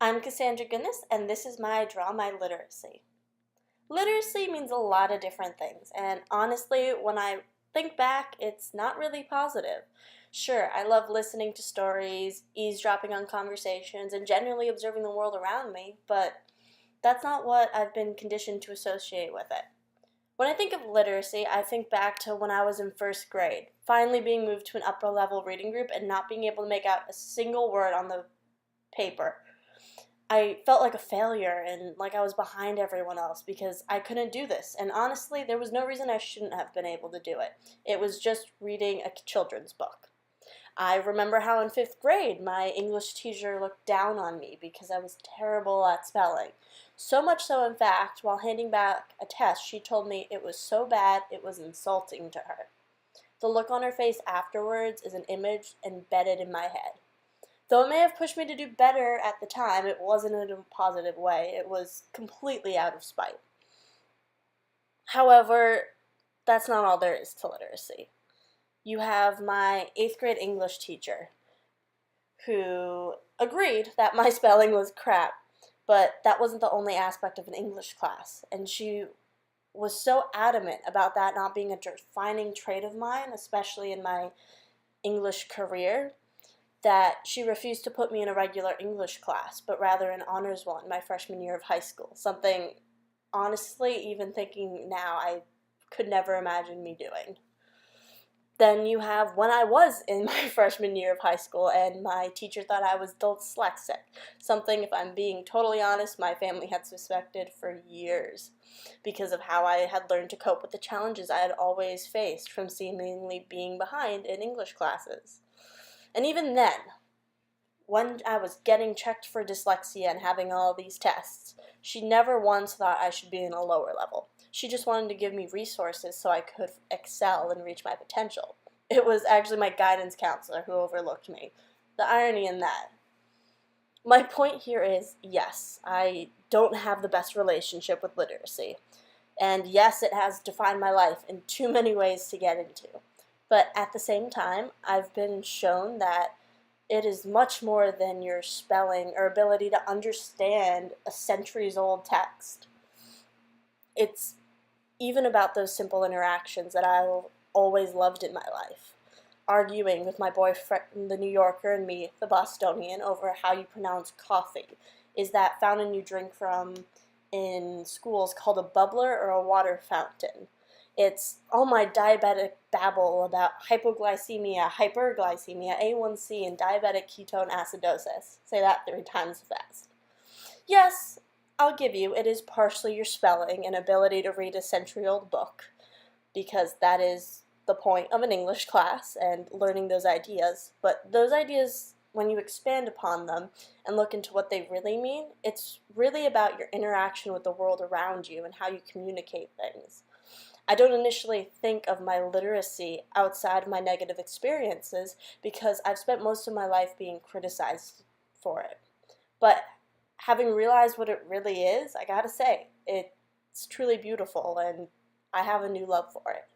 I'm Cassandra Goodness, and this is my Draw My Literacy. Literacy means a lot of different things, and honestly, when I think back, it's not really positive. Sure, I love listening to stories, eavesdropping on conversations, and generally observing the world around me, but that's not what I've been conditioned to associate with it. When I think of literacy, I think back to when I was in first grade, finally being moved to an upper level reading group and not being able to make out a single word on the paper. I felt like a failure and like I was behind everyone else because I couldn't do this. And honestly, there was no reason I shouldn't have been able to do it. It was just reading a children's book. I remember how in fifth grade my English teacher looked down on me because I was terrible at spelling. So much so, in fact, while handing back a test, she told me it was so bad it was insulting to her. The look on her face afterwards is an image embedded in my head. Though it may have pushed me to do better at the time, it wasn't in a positive way. It was completely out of spite. However, that's not all there is to literacy. You have my 8th grade English teacher who agreed that my spelling was crap, but that wasn't the only aspect of an English class. And she was so adamant about that not being a defining trait of mine, especially in my English career, that she refused to put me in a regular English class, but rather an honors one my freshman year of high school. Something, honestly, even thinking now, I could never imagine me doing. Then you have when I was in my freshman year of high school and my teacher thought I was dyslexic. Something, if I'm being totally honest, my family had suspected for years because of how I had learned to cope with the challenges I had always faced from seemingly being behind in English classes. And even then, when I was getting checked for dyslexia and having all these tests, she never once thought I should be in a lower level. She just wanted to give me resources so I could excel and reach my potential. It was actually my guidance counselor who overlooked me. The irony in that. My point here is, yes, I don't have the best relationship with literacy. And yes, it has defined my life in too many ways to get into. But at the same time, I've been shown that it is much more than your spelling or ability to understand a centuries-old text. It's even about those simple interactions that I've always loved in my life. Arguing with my boyfriend, the New Yorker, and me, the Bostonian, over how you pronounce coffee. Is that fountain you drink from in schools called a bubbler or a water fountain? It's all my diabetic babble about hypoglycemia, hyperglycemia, A1C, and diabetic ketone acidosis. Say that 3 times fast. Yes, I'll give you, it is partially your spelling and ability to read a century-old book, because that is the point of an English class and learning those ideas. But those ideas, when you expand upon them and look into what they really mean, it's really about your interaction with the world around you and how you communicate things. I don't initially think of my literacy outside of my negative experiences because I've spent most of my life being criticized for it. But having realized what it really is, I gotta say, it's truly beautiful and I have a new love for it.